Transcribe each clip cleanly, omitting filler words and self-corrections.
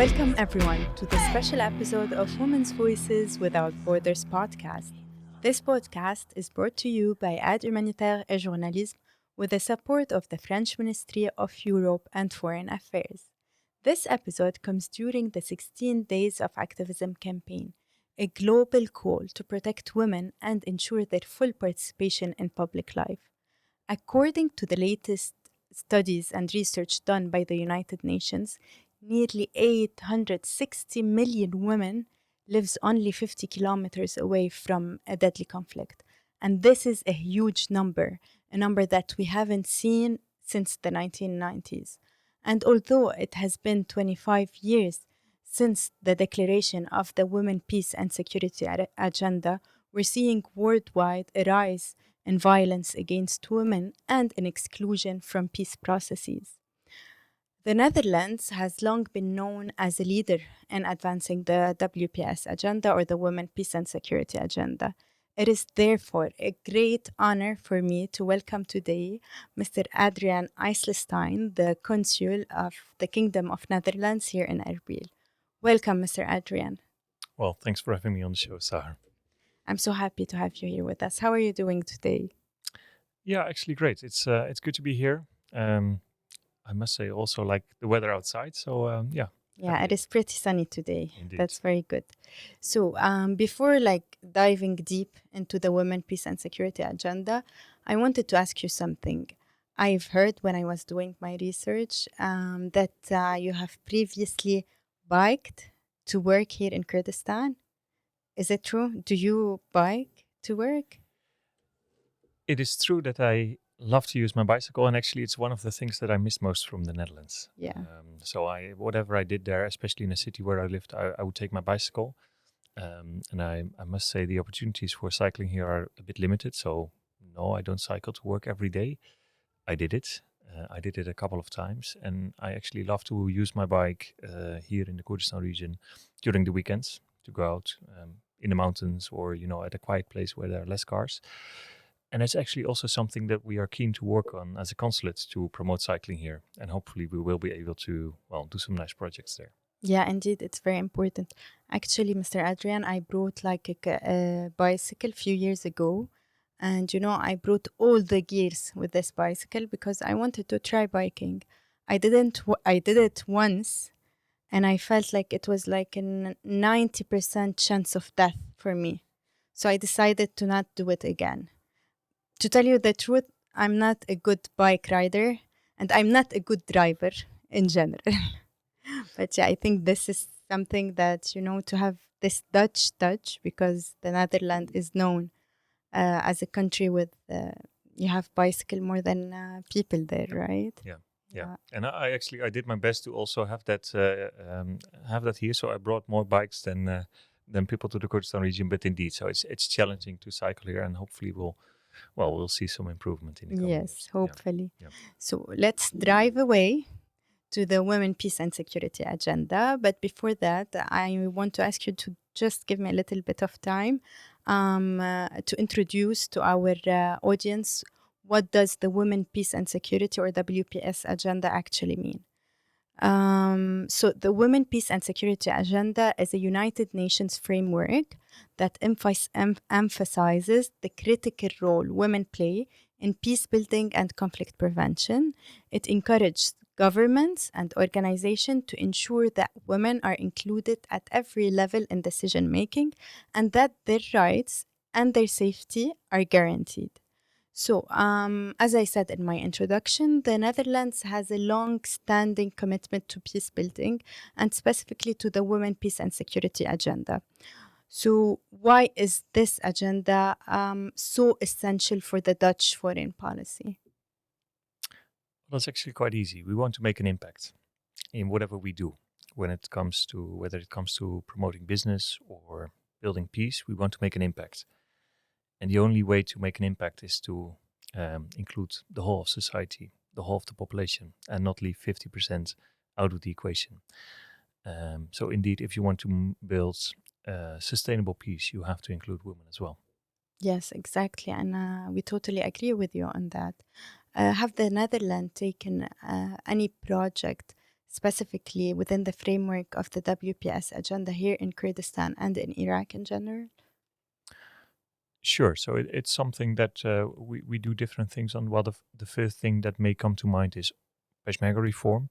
Welcome everyone to the special episode of Women's Voices Without Borders podcast. This podcast is brought to you by Aide Humanitaire et Journalisme with the support of the French Ministry of Europe and Foreign Affairs. This episode comes during the 16 Days of Activism campaign, a global call to protect women and ensure their full participation in public life. According to the latest studies and research done by the United Nations, nearly 860 million women lives only 50 kilometers away from a deadly conflict. And this is a huge number, a number that we haven't seen since the 1990s. And although it has been 25 years since the declaration of the Women, Peace and Security Agenda, we're seeing worldwide a rise in violence against women and an exclusion from peace processes. The Netherlands has long been known as a leader in advancing the WPS agenda or the Women, Peace and Security Agenda. It is therefore a great honor for me to welcome today Mr. Adriaan IJsleistein, the Consul of the Kingdom of Netherlands here in Erbil. Welcome, Mr. Adriaan. Well, thanks for having me on the show, Sahar. I'm so happy to have you here with us. How are you doing today? Yeah, actually great. It's good to be here. I must say also like the weather outside. So yeah. Yeah, it is pretty sunny today. Indeed. That's very good. So before diving deep into the Women, Peace and Security Agenda, I wanted to ask you something. I've heard when I was doing my research that you have previously biked to work here in Kurdistan. Is it true? Do you bike to work? It is true that I love to use my bicycle, and actually it's one of the things that I miss most from the Netherlands. Yeah. So whatever I did there, especially in a city where I lived, I would take my bicycle. And I must say the opportunities for cycling here are a bit limited. So no, I don't cycle to work every day. I did it. I did it a couple of times, and I actually love to use my bike here in the Kurdistan region during the weekends to go out in the mountains or at a quiet place where there are less cars. And it's actually also something that we are keen to work on as a consulate to promote cycling here, and hopefully we will be able to do some nice projects there. Yeah, indeed, it's very important. Actually, Mr. Adriaan, I brought a bicycle a few years ago. And, I brought all the gears with this bicycle because I wanted to try biking. I did it once, and I felt like it was like a 90% chance of death for me. So I decided to not do it again. To tell you the truth, I'm not a good bike rider, and I'm not a good driver in general. But yeah, I think this is something that, to have this Dutch touch, because the Netherlands is known as a country with, you have bicycle more than people there, right? Yeah. And I did my best to also have that here. So I brought more bikes than people to the Kurdistan region. But indeed, so it's challenging to cycle here, and hopefully we'll see some improvement in the coming years. Yes, hopefully. Yeah. So let's drive away to the Women, Peace and Security Agenda. But before that, I want to ask you to just give me a little bit of time to introduce to our audience what does the Women, Peace and Security or WPS agenda actually mean. So the Women, Peace and Security Agenda is a United Nations framework that emphasizes the critical role women play in peace building and conflict prevention. It encourages governments and organizations to ensure that women are included at every level in decision making and that their rights and their safety are guaranteed. So, as I said in my introduction, the Netherlands has a long-standing commitment to peace building and specifically to the Women, Peace and Security Agenda. So why is this agenda so essential for the Dutch foreign policy? Well, it's actually quite easy. We want to make an impact in whatever we do. Whether it comes to promoting business or building peace, we want to make an impact. And the only way to make an impact is to include the whole of society, the whole of the population, and not leave 50% out of the equation. So indeed, if you want to build sustainable peace, you have to include women as well. Yes, exactly. And we totally agree with you on that. Have the Netherlands taken any project specifically within the framework of the WPS agenda here in Kurdistan and in Iraq in general? Sure. So it's something that we do different things on. Well, the first thing that may come to mind is Peshmerga reform.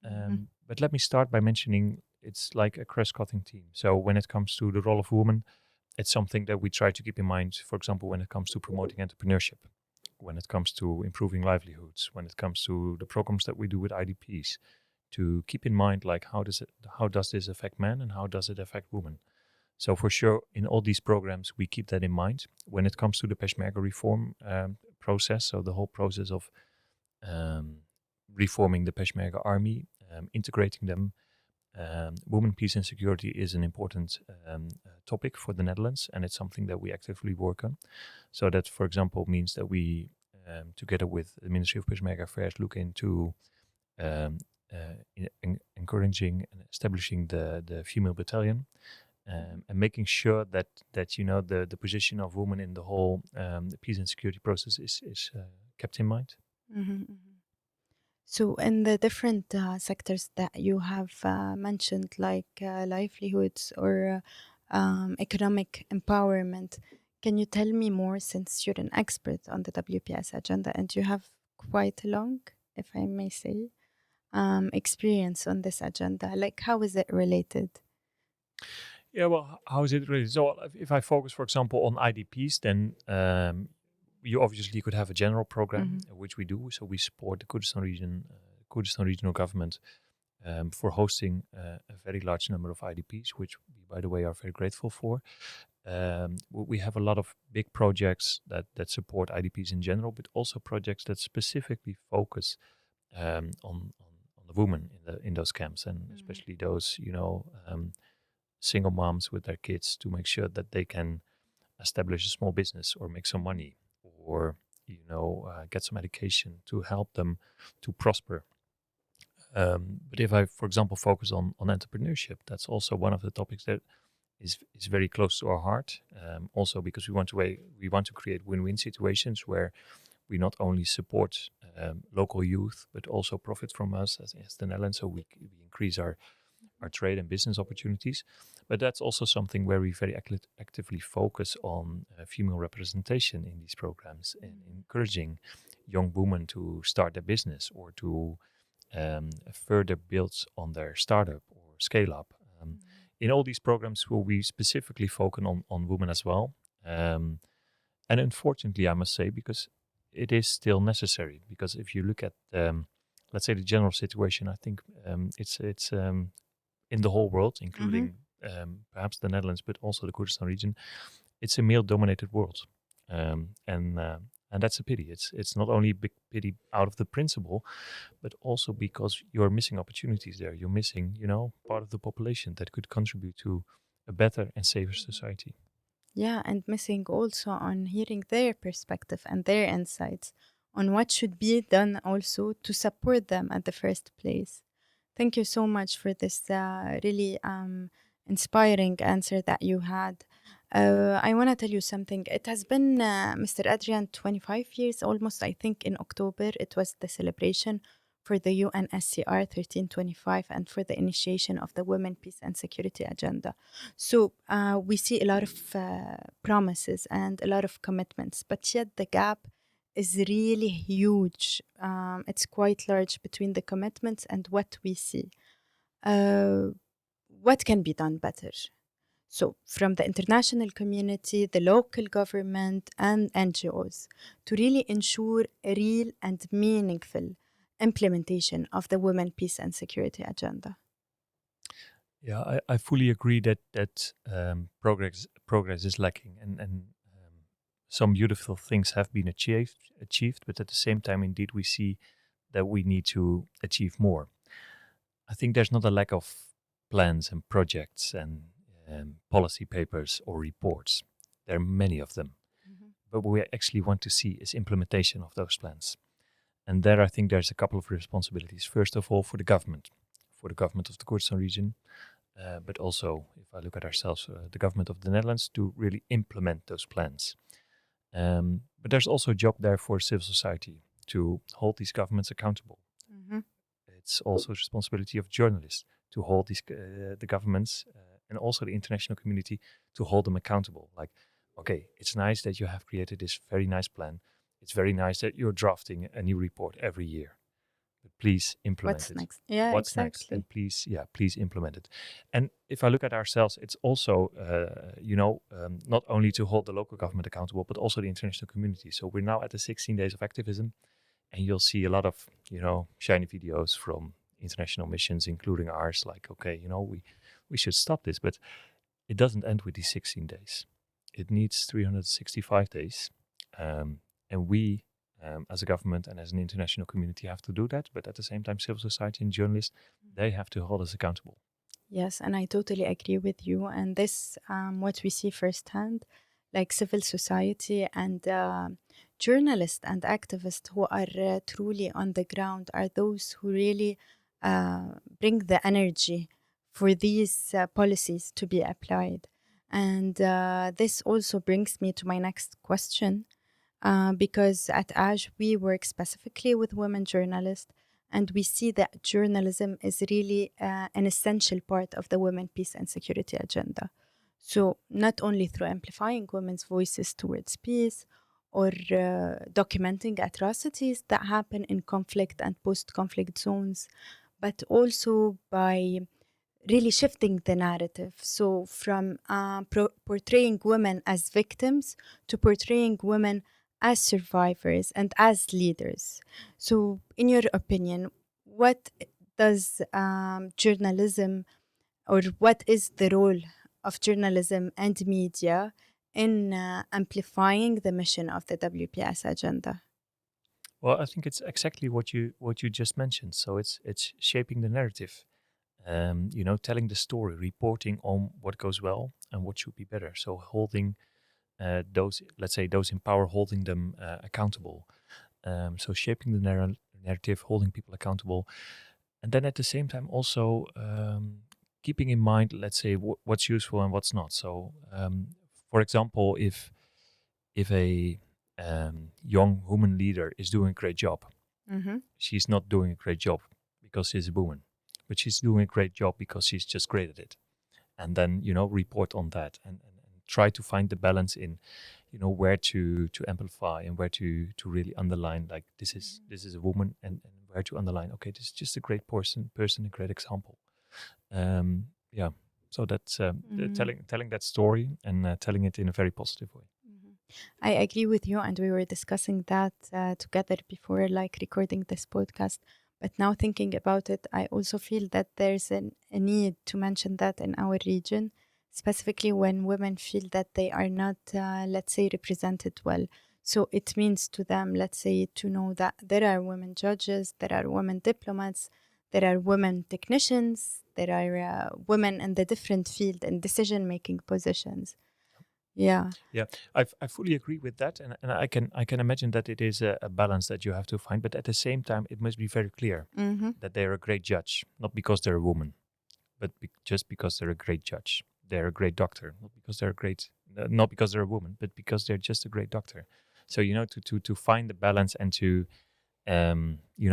But let me start by mentioning it's like a cross-cutting team. So when it comes to the role of women, it's something that we try to keep in mind, for example, when it comes to promoting entrepreneurship, when it comes to improving livelihoods, when it comes to the programs that we do with IDPs, to keep in mind like how does this affect men and how does it affect women. So for sure, in all these programs, we keep that in mind. When it comes to the Peshmerga reform process, so the whole process of reforming the Peshmerga army, integrating them, women, peace and security is an important topic for the Netherlands, and it's something that we actively work on. So that, for example, means that we, together with the Ministry of Peshmerga Affairs, look into encouraging and establishing the female battalion, and making sure that the position of women in the whole the peace and security process is kept in mind. So, in the different sectors that you have mentioned, like livelihoods or economic empowerment, can you tell me more, since you're an expert on the WPS agenda and you have quite a long, if I may say, experience on this agenda? Like, how is it related? Yeah, well, how is it really? So if I focus, for example, on IDPs, then you obviously could have a general program, which we do. So we support the Kurdistan region, Kurdistan regional government for hosting a very large number of IDPs, which we, by the way, are very grateful for. We have a lot of big projects that support IDPs in general, but also projects that specifically focus on the women in those camps, and especially those single moms with their kids, to make sure that they can establish a small business or make some money, or get some education to help them to prosper. But if I, for example, focus on entrepreneurship, that's also one of the topics that is very close to our heart. Also because we want to create win-win situations where we not only support local youth, but also profit from us as the Netherlands. So we increase our trade and business opportunities. But that's also something where we very actively focus on female representation in these programs, and encouraging young women to start their business or to further build on their startup or scale up. In all these programs, we specifically focus on women as well. And unfortunately, I must say, because it is still necessary, because if you look at, let's say, the general situation, I think it's in the whole world, including perhaps the Netherlands, but also the Kurdistan region, it's a male-dominated world, and that's a pity. It's not only a big pity out of the principle, but also because you're missing opportunities there. You're missing, part of the population that could contribute to a better and safer society. Yeah, and missing also on hearing their perspective and their insights on what should be done also to support them at the first place. Thank you so much for this really inspiring answer that you had. I want to tell you something. It has been, Mr. Adriaan, 25 years almost. I think in October it was the celebration for the UNSCR 1325 and for the initiation of the Women, Peace and Security Agenda. So we see a lot of promises and a lot of commitments, but yet the gap is really huge. It's quite large between the commitments and what we see. What can be done better? So, from the international community, the local government, and NGOs, to really ensure a real and meaningful implementation of the Women, Peace and Security Agenda. Yeah, I fully agree that progress is lacking, and some beautiful things have been achieved, but at the same time, indeed, we see that we need to achieve more. I think there's not a lack of plans and projects and policy papers or reports. There are many of them. But what we actually want to see is implementation of those plans. And there I think there's a couple of responsibilities. First of all, for the government of the Kurdistan region, but also, if I look at ourselves, the government of the Netherlands, to really implement those plans. But there's also a job there for civil society to hold these governments accountable. it's also the responsibility of journalists to hold the governments and also the international community to hold them accountable. Like, okay, it's nice that you have created this very nice plan. It's very nice that you're drafting a new report every year. But please implement What's it. next? Yeah, What's next? exactly. And please implement it. And if I look at ourselves, it's also, not only to hold the local government accountable, but also the international community. So we're now at the 16 Days of Activism, and you'll see a lot of, shiny videos from international missions, including ours. Like, okay, we should stop this, but it doesn't end with these 16 days. It needs 365 days, and we as a government and as an international community have to do that. But at the same time, civil society and journalists, they have to hold us accountable. Yes, and I totally agree with you. And this, what we see firsthand, like civil society and journalists and activists who are truly on the ground, are those who really bring the energy for these policies to be applied. And this also brings me to my next question. Because at AJ, we work specifically with women journalists, and we see that journalism is really an essential part of the women peace and security agenda. So, not only through amplifying women's voices towards peace or documenting atrocities that happen in conflict and post conflict zones, but also by really shifting the narrative. So, from portraying women as victims to portraying women as survivors and as leaders. So, in your opinion, what does journalism, or what is the role of journalism and media in amplifying the mission of the WPS agenda? Well, I think it's exactly what you just mentioned. So it's shaping the narrative, telling the story, reporting on what goes well and what should be better. So holding those, let's say, those in power, holding them accountable. So shaping the narrative, holding people accountable, and then at the same time also keeping in mind, let's say, what's useful and what's not. So, for example, if a young woman leader is doing a great job, Mm-hmm. she's not doing a great job because she's a woman, but she's doing a great job because she's just great at it. And then report on that and try to find the balance in where to amplify and where to really underline, like, this is a woman, and where to underline, okay, this is just a great person, a great example. Yeah, so that's telling that story and telling it in a very positive way. I agree with you, and we were discussing that together before, like recording this podcast. But now thinking about it, I also feel that there's a need to mention that in our region, specifically when women feel that they are not, let's say, represented well. So it means to them, let's say, to know that there are women judges, there are women diplomats, there are women technicians, there are women in the different field and decision-making positions. Yeah. Yeah, I fully agree with that, and I can imagine that it is a balance that you have to find. But at the same time, it must be very clear Mm-hmm. that they are a great judge, not because they're a woman, but just because they're a great judge. They're a great doctor, not because they're a great, not because they're a woman, but because they're just a great doctor. So to find the balance and to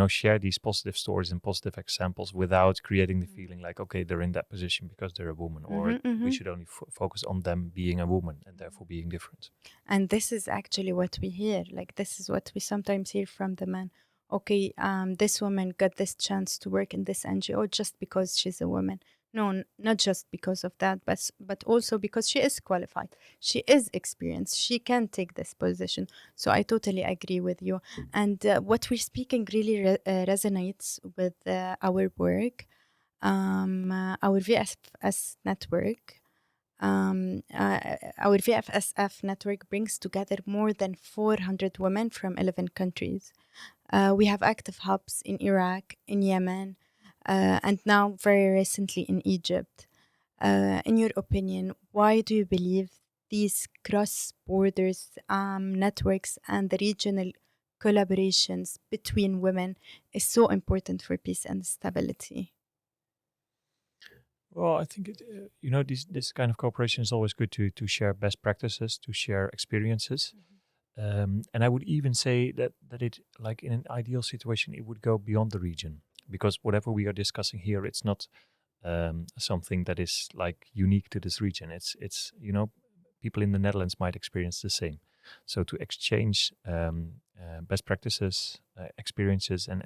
share these positive stories and positive examples without creating the feeling like, okay, they're in that position because they're a woman, or we should only focus on them being a woman and therefore being different. And this is actually what we hear. Like, this is what we sometimes hear from the men. Okay, this woman got this chance to work in this NGO just because she's a woman. No, not just because of that, but also because she is qualified. She is experienced. She can take this position. So I totally agree with you. And what we're speaking really resonates with our work, our VFS network. Our VFSF network brings together more than 400 women from 11 countries. We have active hubs in Iraq, in Yemen, and now very recently in Egypt. In your opinion, why do you believe these cross borders networks and the regional collaborations between women is so important for peace and stability? Well, I think this kind of cooperation is always good to share best practices, to share experiences. And I would even say that it, like, in an ideal situation, it would go beyond the region. because whatever we are discussing here, it's not something that is like unique to this region. It's people in the Netherlands might experience the same. So to exchange best practices, experiences, and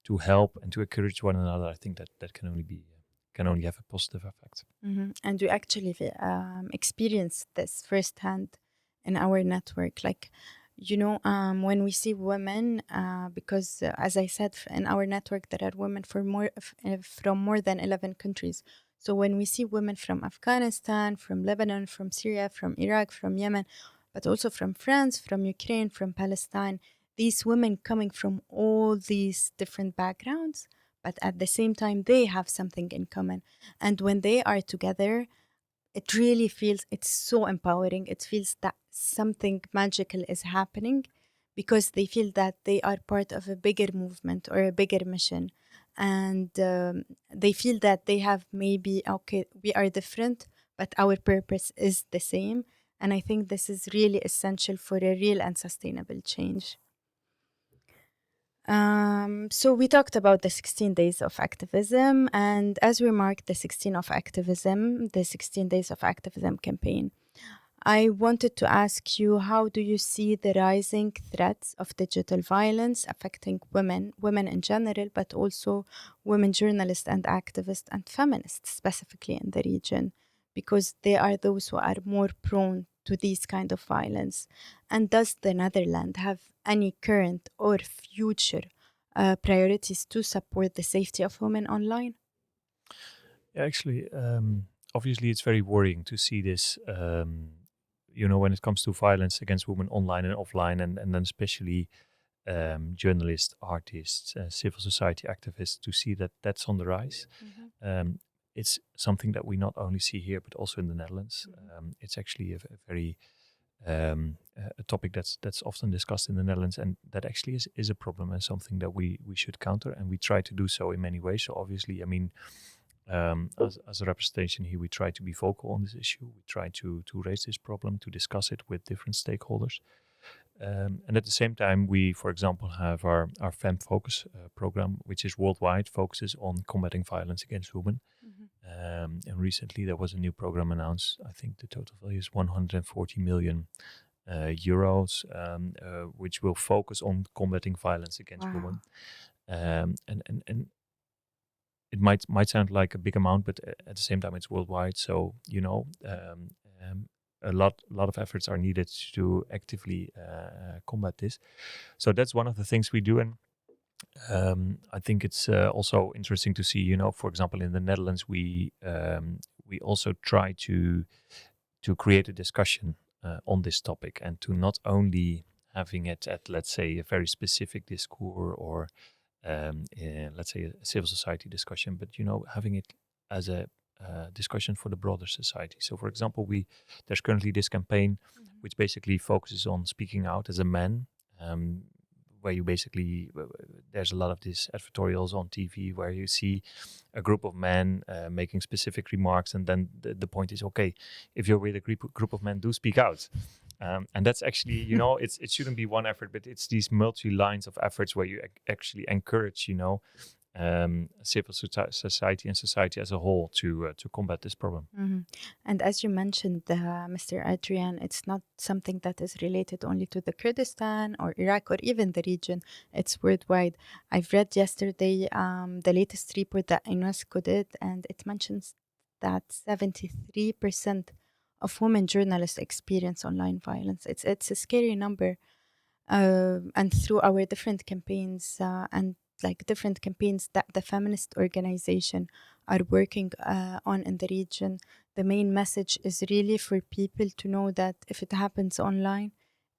to help and to encourage one another, I think that can only have a positive effect. And we actually experienced this firsthand in our network. Like, when we see women, because as I said, in our network there are women from more than 11 countries. So when we see women from Afghanistan, from Lebanon, from Syria, from Iraq, from Yemen, but also from France, from Ukraine, from Palestine, these women coming from all these different backgrounds, but at the same time they have something in common. And when they are together, it really feels, it's so empowering. It feels that something magical is happening because they feel that they are part of a bigger movement or a bigger mission. And they feel that they have maybe, okay, we are different, but our purpose is the same. And I think this is really essential for a real and sustainable change. So we talked about the 16 days of activism, and as we mark the 16 days of activism campaign, I wanted to ask you, how do you see the rising threats of digital violence affecting women in general, but also women journalists and activists and feminists specifically in the region, because they are those who are more prone to these kind of violence? And does the Netherlands have any current or future priorities to support the safety of women online? Yeah, actually, obviously, it's very worrying to see this. When it comes to violence against women online and offline, and then especially journalists, artists, civil society activists, to see that that's on the rise. It's something that we not only see here, but also in the Netherlands. It's actually a very a topic that's often discussed in the Netherlands, and that actually is a problem and something that we should counter, and we try to do so in many ways. So obviously, I mean, as a representation here, we try to be vocal on this issue. We try to raise this problem, to discuss it with different stakeholders. And at the same time, we, for example, have our Fem Focus program, which is worldwide, focuses on combating violence against women. And recently there was a new program announced. I think the total value is 140 million euros, which will focus on combating violence against women. And it might sound like a big amount, but at the same time, it's worldwide. So a lot of efforts are needed to actively combat this. So that's one of the things we do. And I think it's also interesting to see, for example, in the Netherlands, we also try to create a discussion on this topic, and to not only having it at, let's say, a very specific discourse or let's say a civil society discussion, but having it as a discussion for the broader society. So, for example, there's currently this campaign which basically focuses on speaking out as a man, where you basically there's a lot of these advertorials on TV where you see a group of men making specific remarks, and then the point is, okay, if you're with a group of men, do speak out. And that's actually, it shouldn't be one effort, but it's these multi-lines of efforts where you actually encourage, civil society and society as a whole to combat this problem. And as you mentioned, Mr. Adriaan, it's not something that is related only to the Kurdistan or Iraq or even the region. It's worldwide. I've read yesterday the latest report that UNESCO did, and it mentions that 73% of women journalists experience online violence. It's a scary number. And through our different campaigns and like different campaigns that the feminist organization are working on in the region, the main message is really for people to know that if it happens online,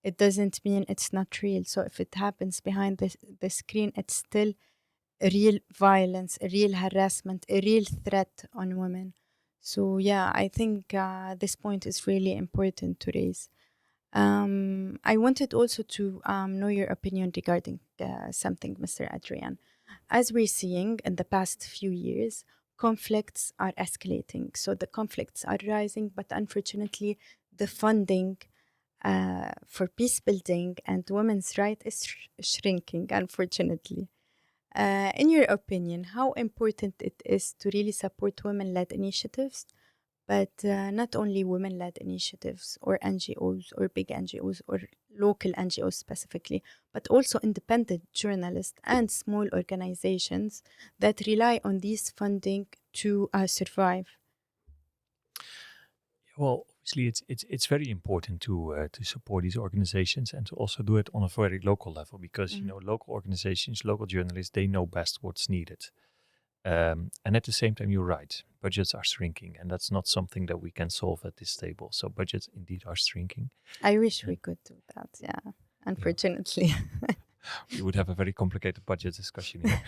it doesn't mean it's not real. So if it happens behind the screen, it's still a real violence, a real harassment, a real threat on women. So yeah, I think this point is really important to raise. I wanted also to know your opinion regarding something, Mr. Adriaan. As we're seeing in the past few years, conflicts are escalating. So the conflicts are rising, but unfortunately, the funding for peace building and women's rights is shrinking, unfortunately. In your opinion, how important it is to really support women-led initiatives, but not only women-led initiatives or NGOs or big NGOs or local NGOs specifically, but also independent journalists and small organizations that rely on these funding to survive? Well, obviously, it's very important to support these organizations and to also do it on a very local level because you know local organizations, local journalists, they know best what's needed. And at the same time, you're right. Budgets are shrinking, and that's not something that we can solve at this table. So budgets indeed are shrinking. I wish we And could do that, yeah, yeah, unfortunately. we would have a very complicated budget discussion here.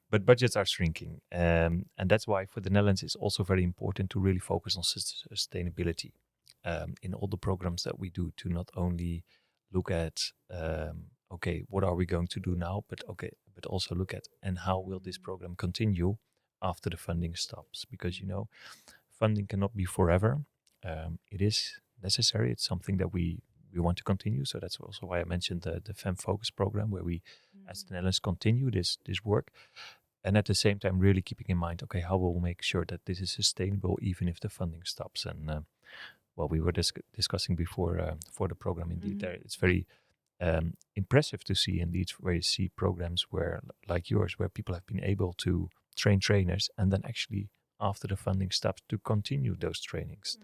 But budgets are shrinking, and that's why for the Netherlands it's also very important to really focus on sustainability in all the programs that we do. To not only look at okay, what are we going to do now, but okay, but also look at and how will this program continue after the funding stops? Because you know, funding cannot be forever. It is necessary. It's something that we want to continue. So that's also why I mentioned the Fem Focus program, where we, as the Netherlands, continue this work, and at the same time, really keeping in mind, okay, how we'll make sure that this is sustainable, even if the funding stops. And well, we were discussing before for the program. Indeed, there it's very impressive to see indeed where you see programs where, like yours, where people have been able to train trainers and then actually after the funding stops to continue those trainings.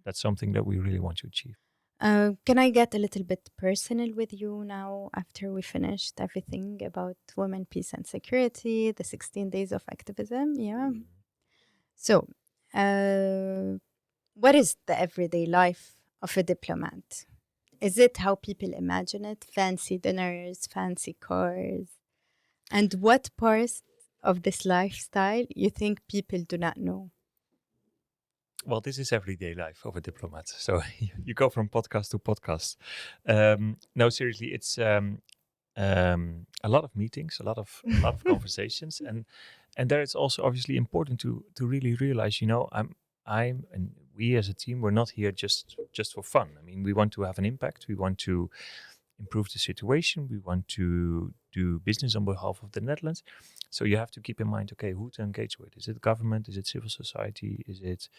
That's something that we really want to achieve. Can I get a little bit personal with you now after we finished everything about women, peace, and security, the 16 days of activism? Yeah. So, what is the everyday life of a diplomat? Is it how people imagine it? Fancy dinners, fancy cars? And what parts of this lifestyle you think people do not know? Well, this is everyday life of a diplomat. So you go from podcast to podcast. No, seriously, it's a lot of meetings, a lot of conversations, and there it's also obviously important to really realize, you know, I'm and we as a team, we're not here just for fun. I mean, we want to have an impact. We want to improve the situation. We want to do business on behalf of the Netherlands. So you have to keep in mind, okay, who to engage with? Is it government? Is it civil society? Is it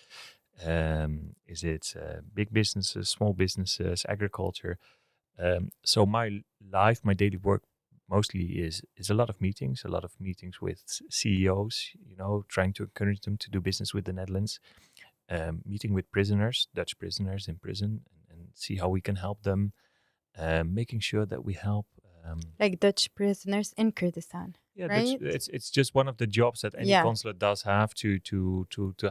big businesses, small businesses, agriculture? So my life, my daily work, mostly is a lot of meetings with CEOs. You know, trying to encourage them to do business with the Netherlands. Meeting with prisoners, Dutch prisoners in prison, and see how we can help them. Making sure that we help. Like Dutch prisoners in Kurdistan, Yeah, right? it's just one of the jobs that any Yeah. consulate does have to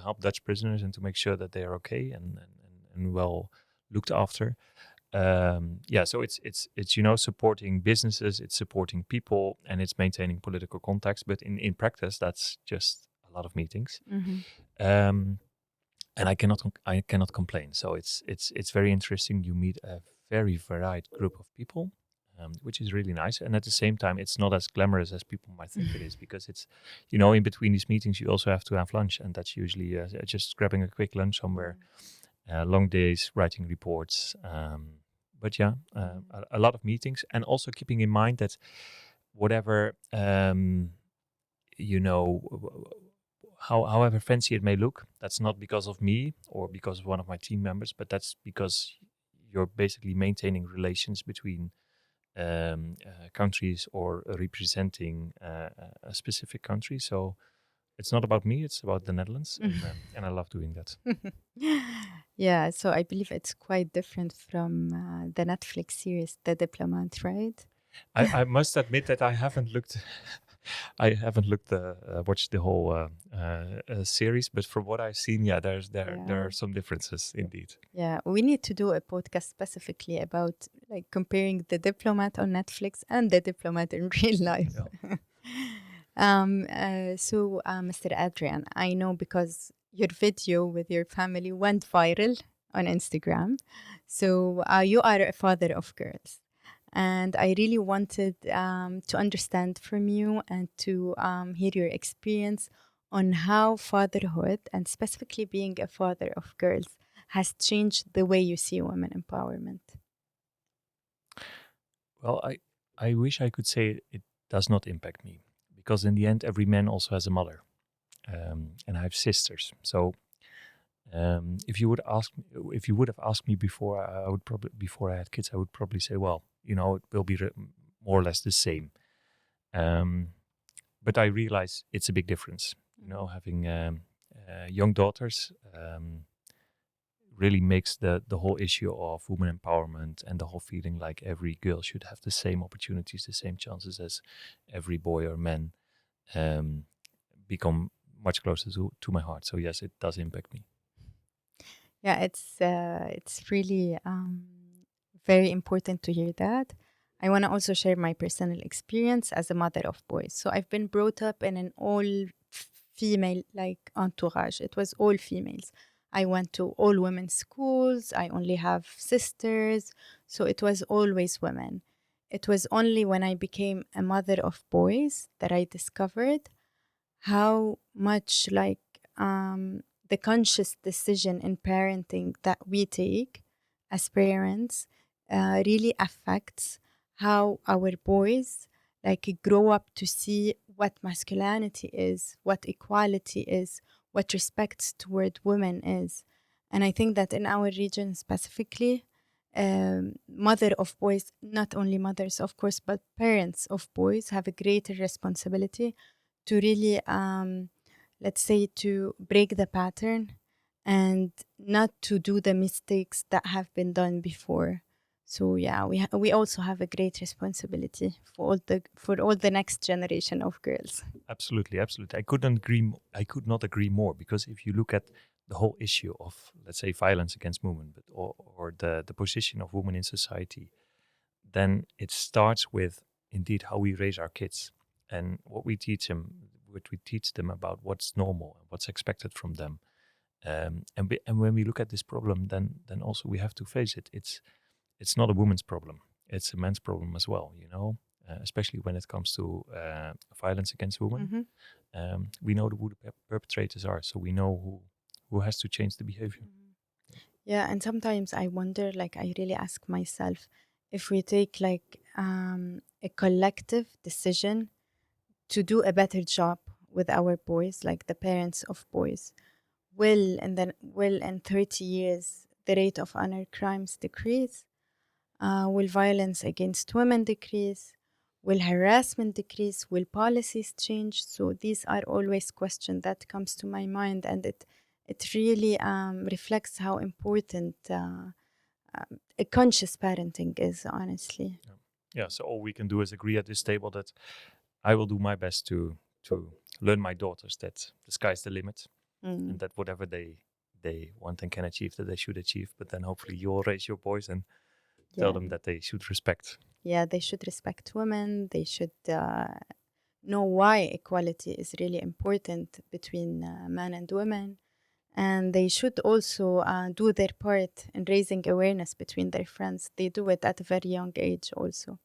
help Dutch prisoners and to make sure that they are okay and well looked after. Yeah, so it's you know supporting businesses, it's supporting people, and it's maintaining political contacts. But in practice, that's just a lot of meetings. Um, and I cannot complain. So it's very interesting. You meet a very varied group of people, which is really nice. And at the same time, it's not as glamorous as people might think it is, because it's, you know, in between these meetings, you also have to have lunch, and that's usually just grabbing a quick lunch somewhere. Long days, writing reports. But yeah, a lot of meetings, and also keeping in mind that whatever you know, however fancy it may look, that's not because of me or because of one of my team members, but that's because you're basically maintaining relations between countries or representing a specific country. So it's not about me; it's about the Netherlands, and I love doing that. Yeah, so I believe it's quite different from the Netflix series, The Diplomat, right? I must admit that I haven't looked. I haven't watched the whole series, but from what I've seen, yeah, there are some differences indeed. Yeah, we need to do a podcast specifically about like comparing The Diplomat on Netflix and The Diplomat in real life. Yeah. Mr. Adrian, I know because your video with your family went viral on Instagram. So you are a father of girls. And I really wanted to understand from you and to hear your experience on how fatherhood, and specifically being a father of girls, has changed the way you see women empowerment. Well, I wish I could say it does not impact me, because in the end, every man also has a mother, and I have sisters. So if you would have asked me before, I would probably, before I had kids, I would probably say, well, it will be more or less the same. But I realize it's a big difference. Having young daughters really makes the whole issue of women empowerment and the whole feeling like every girl should have the same opportunities, the same chances as every boy or man, become much closer to my heart. So yes, it does impact me. Yeah, it's really very important to hear that. I want to also share my personal experience as a mother of boys. So I've been brought up in an all-female entourage. It was all females. I went to all women's schools. I only have sisters. So it was always women. It was only when I became a mother of boys that I discovered how much the conscious decision in parenting that we take as parents really affects how our boys grow up to see what masculinity is, what equality is, what respect toward women is. And I think that in our region specifically, mother of boys, not only mothers, of course, but parents of boys have a greater responsibility to really, let's say, to break the pattern and not to do the mistakes that have been done before. So yeah, we also have a great responsibility for all the next generation of girls. Absolutely. I could not agree more, because if you look at the whole issue of, let's say, violence against women, but or the position of women in society, then it starts with indeed how we raise our kids and what we teach them about what's normal and what's expected from them. And when we look at this problem, then also we have to face it. It's not a woman's problem; it's a man's problem as well. Especially when it comes to violence against women. Mm-hmm. We know who the perpetrators are, so we know who has to change the behavior. Yeah, and sometimes I wonder, I really ask myself, if we take a collective decision to do a better job with our boys, like the parents of boys, will in 30 years the rate of honor crimes decrease? Will violence against women decrease? Will harassment decrease? Will policies change? So these are always questions that comes to my mind, and it really reflects how important a conscious parenting is, honestly. Yeah. So all we can do is agree at this table that I will do my best to learn my daughters that the sky's the limit, and that whatever they want and can achieve, that they should achieve. But then hopefully you'll raise your boys and tell them that they should respect. Yeah, they should respect women. They should know why equality is really important between men and women. And they should also do their part in raising awareness between their friends. They do it at a very young age also.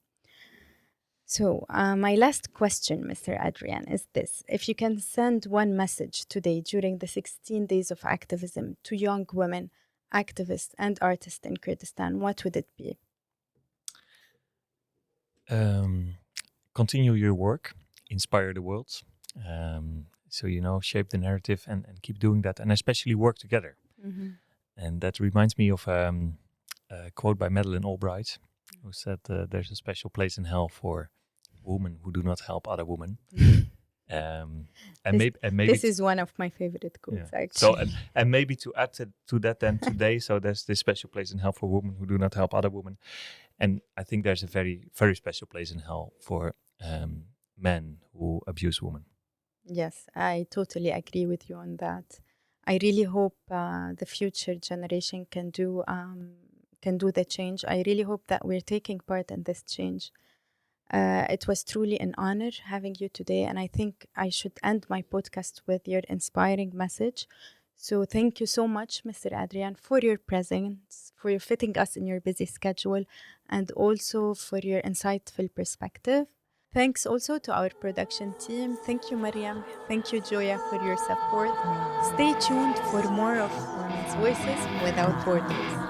So my last question, Mr. Adriaan, is this. If you can send one message today during the 16 Days of Activism to young women, activists and artists in Kurdistan, what would it be? Continue your work, inspire the world. So, shape the narrative and keep doing that, and especially work together. Mm-hmm. And that reminds me of a quote by Madeleine Albright, who said, there's a special place in hell for women who do not help other women. Maybe this is one of my favorite quotes, yeah. actually. So, and maybe to add to that then today, so there's this special place in hell for women who do not help other women. And I think there's a very, very special place in hell for men who abuse women. Yes, I totally agree with you on that. I really hope the future generation can do the change. I really hope that we're taking part in this change. It was truly an honor having you today, and I think I should end my podcast with your inspiring message. So thank you so much, Mr. Adriaan, for your presence, for your fitting us in your busy schedule, and also for your insightful perspective. Thanks also to our production team. Thank you, Mariam. Thank you, Joya, for your support. Stay tuned for more of Women's Voices Without Borders.